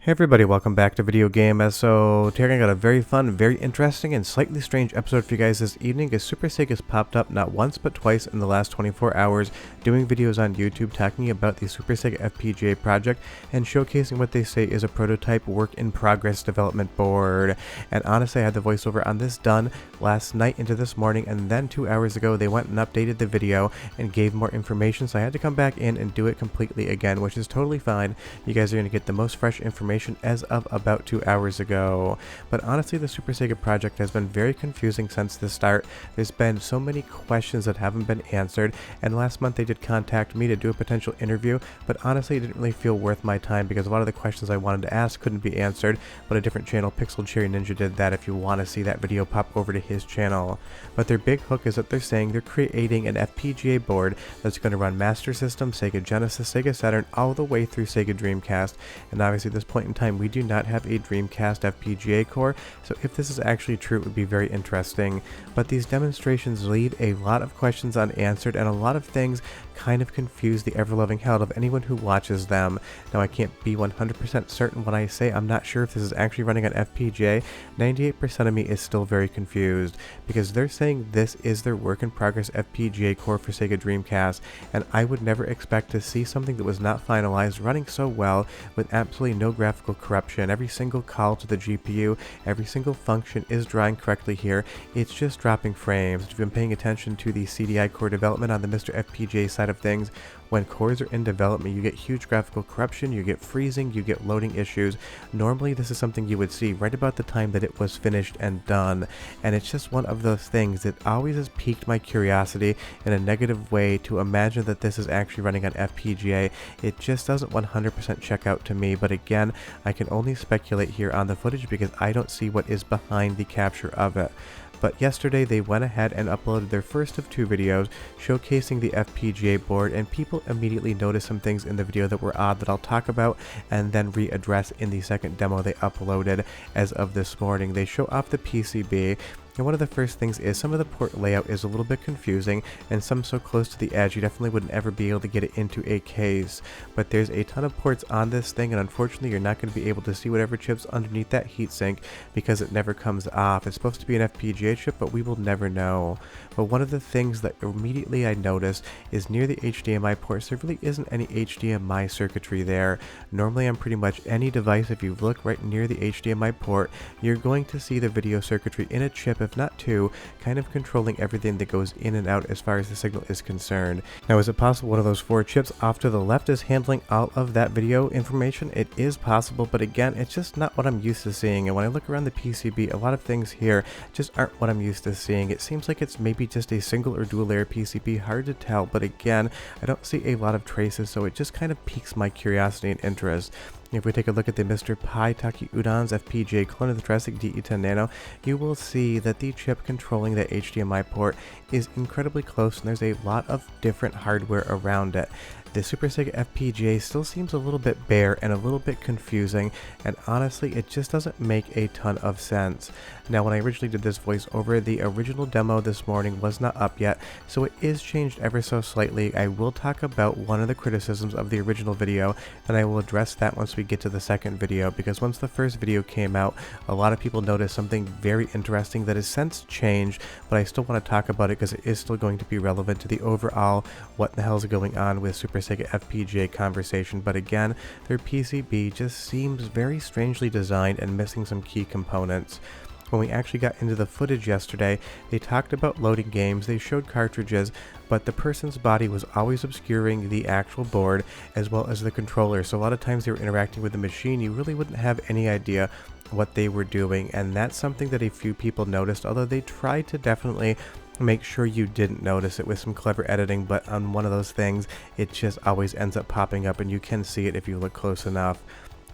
Hey everybody, welcome back to Video Game. So today I got a very fun, very interesting, and slightly strange episode for you guys this evening, as Super Sega has popped up not once but twice in the last 24 hours doing videos on YouTube talking about the Super Sega FPGA project and showcasing what they say is a prototype work in progress development board. And honestly, I had the voiceover on this done last night into this morning, and then 2 hours ago they went and updated the video and gave more information, so I had to come back in and do it completely again, which is totally fine. You guys are going to get the most fresh information as of about 2 hours ago. But honestly, the Super Sega project has been very confusing since the start. There's been so many questions that haven't been answered, and last month they did contact me to do a potential interview, but honestly it didn't really feel worth my time because a lot of the questions I wanted to ask couldn't be answered, but a different channel, Pixel Cherry Ninja, did that. If you want to see that video, pop over to his channel. But their big hook is that they're saying they're creating an FPGA board that's going to run Master System, Sega Genesis, Sega Saturn, all the way through Sega Dreamcast. And obviously at this point in time we do not have a Dreamcast FPGA core, so if this is actually true it would be very interesting. But these demonstrations leave a lot of questions unanswered, and a lot of things kind of confuse the ever-loving hell out of anyone who watches them. Now, I can't be 100% certain when I say I'm not sure if this is actually running on FPGA. 98% of me is still very confused, because they're saying this is their work-in-progress FPGA core for Sega Dreamcast, and I would never expect to see something that was not finalized running so well with absolutely no graphical corruption. Every single call to the GPU, every single function is drawing correctly here. It's just dropping frames. If you've been paying attention to the CDI core development on the MiSTer FPGA side of things, when cores are in development you get huge graphical corruption, you get freezing, you get loading issues. Normally this is something you would see right about the time that it was finished and done, and it's just one of those things that always has piqued my curiosity in a negative way to imagine that this is actually running on FPGA. It just doesn't 100% check out to me, but again, I can only speculate here on the footage because I don't see what is behind the capture of it. But yesterday they went ahead and uploaded their first of 2 videos showcasing the FPGA board, and people immediately noticed some things in the video that were odd that I'll talk about and then readdress in the second demo they uploaded as of this morning. They show off the PCB. And one of the first things is some of the port layout is a little bit confusing, and some so close to the edge you definitely wouldn't ever be able to get it into a case. But there's a ton of ports on this thing, and unfortunately you're not going to be able to see whatever chip's underneath that heatsink because it never comes off. It's supposed to be an FPGA chip, but we will never know. But one of the things that immediately I noticed is near the HDMI ports there really isn't any HDMI circuitry there. Normally on pretty much any device, if you look right near the HDMI port, you're going to see the video circuitry in a chip, if not 2, kind of controlling everything that goes in and out as far as the signal is concerned. Now, is it possible one of those 4 chips off to the left is handling all of that video information? It is possible, but again, it's just not what I'm used to seeing. And when I look around the PCB, a lot of things here just aren't what I'm used to seeing. It seems like it's maybe just a single or dual layer PCB, hard to tell, but again, I don't see a lot of traces, so it just kind of piques my curiosity and interest. If we take a look at the Mr. Pi Taki Udon's FPGA clone of the Jurassic DE10 Nano, you will see that the chip controlling the HDMI port is incredibly close, and there's a lot of different hardware around it. The Super Sega FPGA still seems a little bit bare and a little bit confusing, and honestly it just doesn't make a ton of sense. Now, when I originally did this voiceover, the original demo this morning was not up yet, so it is changed ever so slightly. I will talk about one of the criticisms of the original video, and I will address that once we get to the second video, because once the first video came out, a lot of people noticed something very interesting that has since changed, but I still want to talk about it because it is still going to be relevant to the overall what the hell is going on with Super Sega FPGA conversation. But again, their PCB just seems very strangely designed and missing some key components. When we actually got into the footage yesterday, they talked about loading games, they showed cartridges, but the person's body was always obscuring the actual board as well as the controller, so a lot of times they were interacting with the machine, you really wouldn't have any idea what they were doing, and that's something that a few people noticed, although they tried to definitely make sure you didn't notice it with some clever editing. But on one of those things, it just always ends up popping up, and you can see it if you look close enough.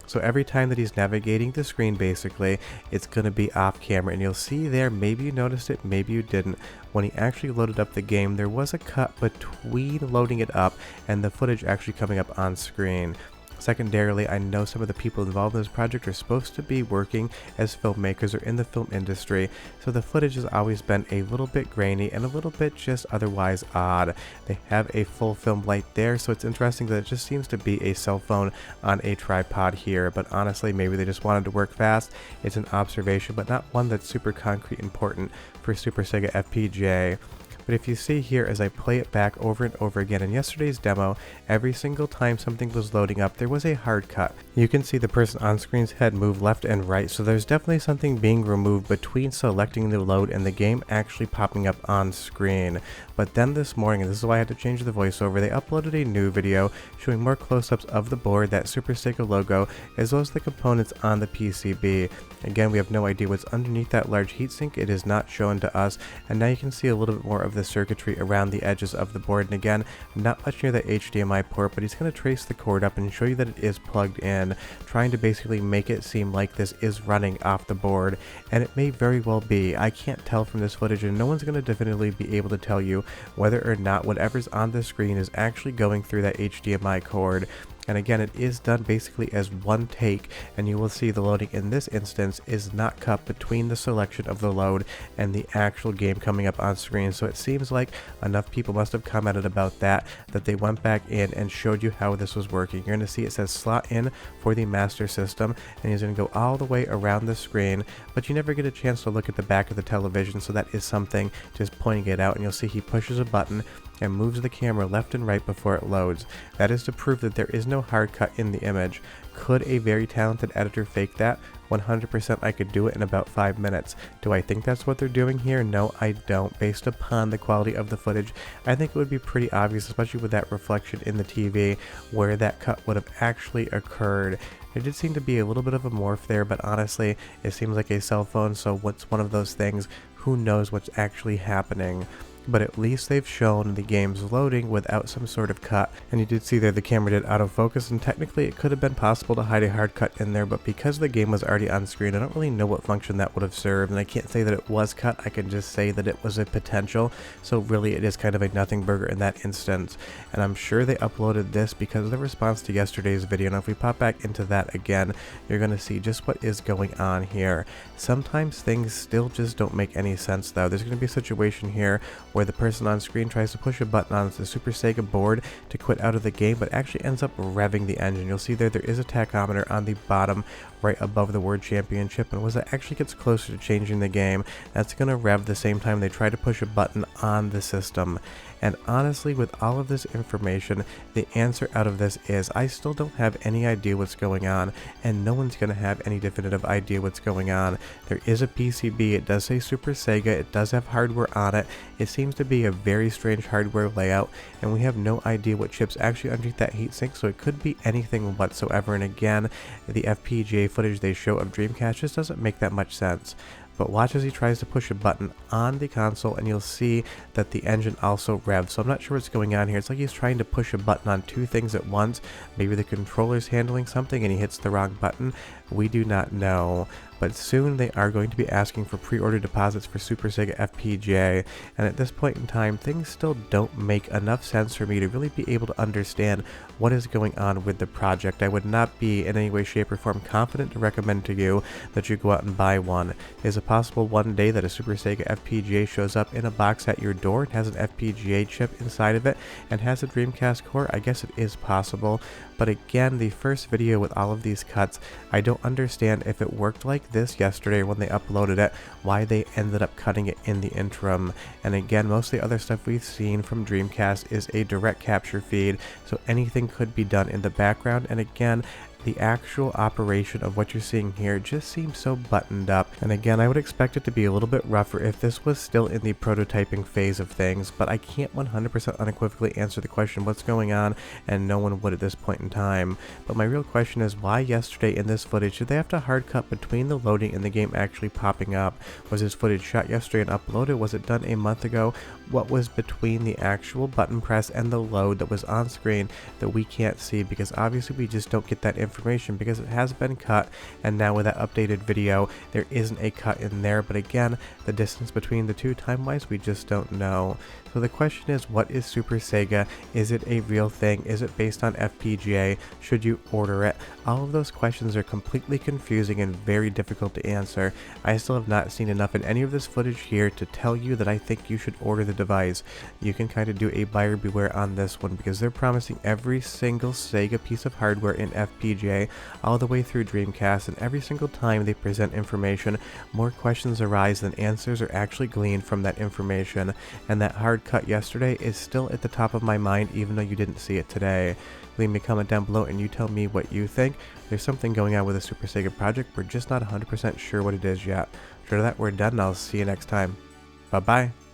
So every time that he's navigating the screen, basically, it's going to be off camera, and you'll see there, maybe you noticed it, maybe you didn't, when he actually loaded up the game, there was a cut between loading it up and the footage actually coming up on screen. Secondarily, I know some of the people involved in this project are supposed to be working as filmmakers or in the film industry, so the footage has always been a little bit grainy and a little bit just otherwise odd. They have a full film light there, so it's interesting that it just seems to be a cell phone on a tripod here, but honestly, maybe they just wanted to work fast. It's an observation, but not one that's super concrete important for Super Sega FPGA. But if you see here as I play it back over and over again in yesterday's demo, every single time something was loading up, there was a hard cut. You can see the person on screen's head move left and right, so there's definitely something being removed between selecting the load and the game actually popping up on screen. But then this morning, and this is why I had to change the voiceover, they uploaded a new video showing more close-ups of the board, that Super Sega logo, as well as the components on the PCB. Again, we have no idea what's underneath that large heatsink. It is not shown to us, and now you can see a little bit more of the circuitry around the edges of the board. And again, not much near the HDMI port, but he's going to trace the cord up and show you that it is plugged in, trying to basically make it seem like this is running off the board, and it may very well be. I can't tell from this footage, and no one's going to definitively be able to tell you whether or not whatever's on the screen is actually going through that HDMI cord. And again, it is done basically as one take, and you will see the loading in this instance is not cut between the selection of the load and the actual game coming up on screen. So it seems like enough people must have commented about that they went back in and showed you how this was working. You're going to see it says slot in for the Master System, and he's going to go all the way around the screen, but you never get a chance to look at the back of the television, so that is something just pointing it out. And you'll see he pushes a button and moves the camera left and right before it loads. That is to prove that there is no hard cut in the image. Could a very talented editor fake that? 100% I could do it in about 5 minutes. Do I think that's what they're doing here? No, I don't. Based upon the quality of the footage, I think it would be pretty obvious, especially with that reflection in the TV, where that cut would have actually occurred. There did seem to be a little bit of a morph there, but honestly, it seems like a cell phone, so what's one of those things? Who knows what's actually happening? But at least they've shown the game's loading without some sort of cut. And you did see there the camera did autofocus, and technically it could have been possible to hide a hard cut in there, but because the game was already on screen, I don't really know what function that would have served, and I can't say that it was cut. I can just say that it was a potential, so really it is kind of a nothing burger in that instance. And I'm sure they uploaded this because of the response to yesterday's video. Now if we pop back into that again, you're going to see just what is going on here. Sometimes things still just don't make any sense though. There's going to be a situation here where the person on screen tries to push a button on the Super Sega board to quit out of the game, but actually ends up revving the engine. You'll see there is a tachometer on the bottom right above the word championship, and as it actually gets closer to changing the game, that's going to rev the same time they try to push a button on the system. And honestly, with all of this information, the answer out of this is I still don't have any idea what's going on, and no one's going to have any definitive idea what's going on. There is a PCB, it does say Super Sega, it does have hardware on it. It seems to be a very strange hardware layout, and we have no idea what chip's actually underneath that heatsink, so it could be anything whatsoever. And again, the FPGA footage they show of Dreamcast just doesn't make that much sense. But watch as he tries to push a button on the console, and you'll see that the engine also revs. So I'm not sure what's going on here. It's like he's trying to push a button on two things at once. Maybe the controller's handling something and he hits the wrong button. We do not know. But soon they are going to be asking for pre-order deposits for Super Sega FPGA, and at this point in time, things still don't make enough sense for me to really be able to understand what is going on with the project. I would not be in any way, shape, or form confident to recommend to you that you go out and buy one. Is it possible one day that a Super Sega FPGA shows up in a box at your door and has an FPGA chip inside of it and has a Dreamcast core? I guess it is possible. But again, the first video with all of these cuts, I don't understand if it worked like this yesterday when they uploaded it, why they ended up cutting it in the interim. And again, most of the other stuff we've seen from Dreamcast is a direct capture feed, so anything could be done in the background. And again, the actual operation of what you're seeing here just seems so buttoned up. And again, I would expect it to be a little bit rougher if this was still in the prototyping phase of things, but I can't 100% unequivocally answer the question what's going on, and no one would at this point in time. But my real question is, why yesterday in this footage did they have to hard cut between the loading and the game actually popping up? Was this footage shot yesterday and uploaded? Was it done a month ago? What was between the actual button press and the load that was on screen that we can't see? Because obviously we just don't get that information information because it has been cut, and now with that updated video, there isn't a cut in there. But again, the distance between the two time-wise, we just don't know. So the question is, what is Super Sega? Is it a real thing? Is it based on FPGA? Should you order it? All of those questions are completely confusing and very difficult to answer. I still have not seen enough in any of this footage here to tell you that I think you should order the device. You can kind of do a buyer beware on this one because they're promising every single Sega piece of hardware in FPGA all the way through Dreamcast, and every single time they present information, more questions arise than answers are actually gleaned from that information, and that hard cut yesterday is still at the top of my mind even though you didn't see it today. Leave me a comment down below and you tell me what you think. There's something going on with the Super Sega project, we're just not 100% sure what it is yet. After that, we're done and I'll see you next time. Bye bye.